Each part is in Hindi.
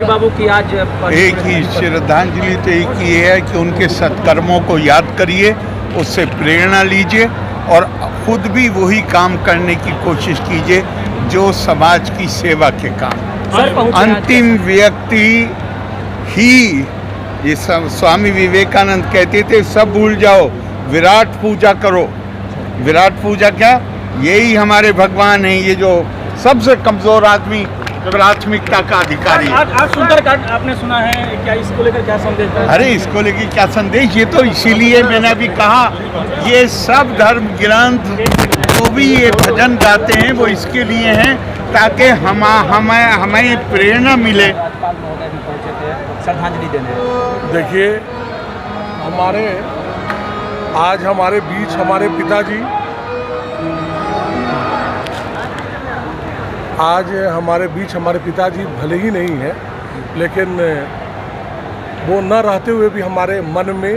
बाबू की आज एक ही श्रद्धांजलि तो एक ही है कि उनके सत्कर्मों को याद करिए, उससे प्रेरणा लीजिए और खुद भी वही काम करने की कोशिश कीजिए जो समाज की सेवा के काम। सर पहुंचे अंतिम व्यक्ति ही, ये स्वामी विवेकानंद कहते थे, सब भूल जाओ, विराट पूजा करो। विराट पूजा क्या? यही हमारे भगवान हैं, ये जो सबसे कमजोर आदमी, प्राथमिकता का अधिकारी। आज सुंदरकांड आपने सुना है, क्या इसको लेकर क्या संदेश है? अरे इसको लेकर क्या संदेश, ये तो इसीलिए मैंने अभी कहा, ये सब धर्म ग्रंथ जो भी ये भजन गाते हैं वो इसके लिए हैं ताकि हमें प्रेरणा मिले। राज्यपाल महोदय भी पहुंचे थे श्रद्धांजलि देने। देखिए, आज हमारे बीच हमारे पिताजी भले ही नहीं हैं, लेकिन वो न रहते हुए भी हमारे मन में,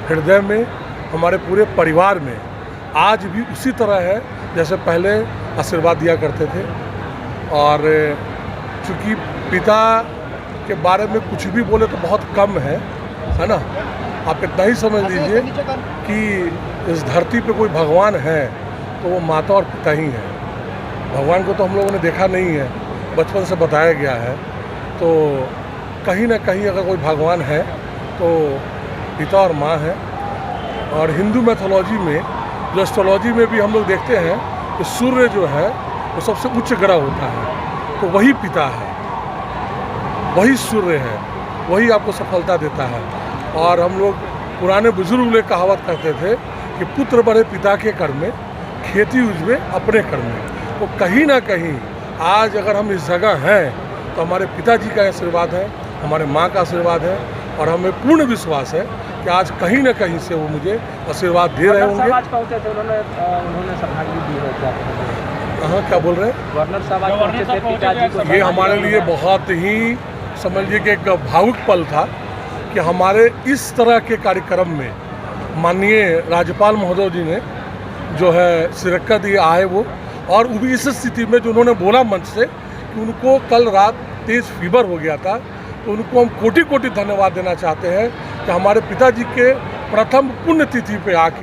हृदय में, हमारे पूरे परिवार में आज भी उसी तरह है जैसे पहले आशीर्वाद दिया करते थे। और चूँकि पिता के बारे में कुछ भी बोले तो बहुत कम है ना। आप इतना ही समझ लीजिए कि इस धरती पे कोई भगवान है तो वो माता और पिता ही हैं। भगवान को तो हम लोगों ने देखा नहीं है, बचपन से बताया गया है। तो कहीं ना कहीं अगर कोई भगवान है तो पिता और माँ है। और हिंदू मैथोलॉजी में, जो एस्ट्रोलॉजी में भी हम लोग देखते हैं कि सूर्य जो है वो सबसे उच्च ग्रह होता है, तो वही पिता है, वही सूर्य है, वही आपको सफलता देता है। और हम लोग पुराने बुजुर्ग लोग कहावत करते थे कि पुत्र बढ़े पिता के कर में, खेती उजवे अपने कर में। तो कहीं ना कहीं आज अगर हम इस जगह हैं तो हमारे पिताजी का आशीर्वाद है, हमारे माँ का आशीर्वाद है, और हमें पूर्ण विश्वास है कि आज कहीं ना कहीं से वो मुझे आशीर्वाद दे रहे होंगे। आज पहुंचे थे, उन्होंने श्रद्धांजलि दी है क्या? हाँ, क्या बोल रहे हैं? गवर्नर साहब आज पहुंचे थे पिताजी को। ये हमारे लिए बहुत ही, समझिए कि एक भावुक पल था कि हमारे इस तरह के कार्यक्रम में माननीय राज्यपाल महोदय जी ने जो है शिरकत दी आए वो, और वो भी इस स्थिति में जो उन्होंने बोला मंच से कि उनको कल रात तेज फीवर हो गया था, तो उनको हम कोटि कोटि धन्यवाद देना चाहते हैं कि हमारे पिताजी के प्रथम पुण्यतिथि पे आके